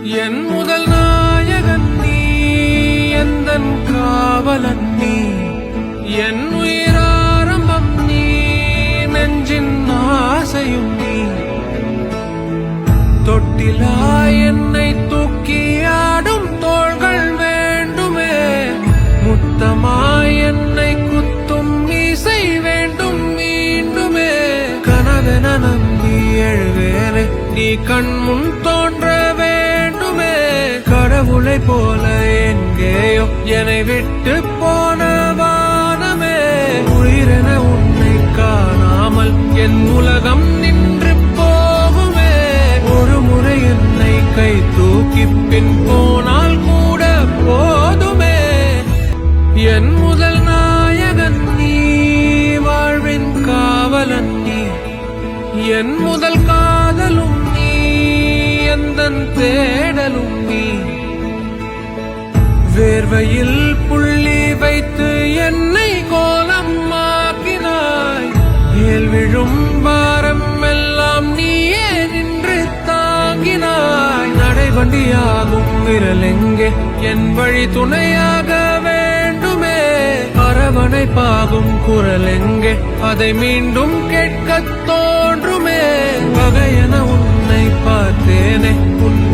என் முதல் நாயகன் நீ, எந்தன் காவலன் நீ, என் உயிராரம்பம் நீ, நெஞ்சின் ஆசையும் நீ. தொட்டிலா என்னை தூக்கி ஆடும் தோள்கள் வேண்டுமே, முத்தமாய் என்னை குத்தும் மீசை வேண்டும் மீண்டுமே. கனவென நம்பி எழுவேனே, நீ கண்முன் தோன்ற வேண்டுமே. கடவுளை போல எங்கேயோ என்னை விட்டு போன வானமே. உயிரென உன்னை காணாமல் என் உலகம் நின்று போகுமே. ஒரு முறை என்னை கை தூக்கி பின் போனால் கூட போதுமே. என் முதல் நாயகன் நீ, வாழ்வின் காவலன் நீ, என் முதல் காதலும் நீ, எந்தன் தேடலும் நீ. வேர்வையில் புள்ளி வைத்து என்னை கோலம் ஆக்கினாய். ஏல் விழும் பாரம் எல்லாம் நீயே நின்று தாங்கினாய். நடைவண்டியாகும் விரல் எங்கே, என் வழி துணையாக வேண்டுமே. அரவணைப்பாகும் குரல் எங்கே, அதை மீண்டும் கேட்கத் தோன்றுமே. பகையென உன்னை பார்த்தேனே, உன்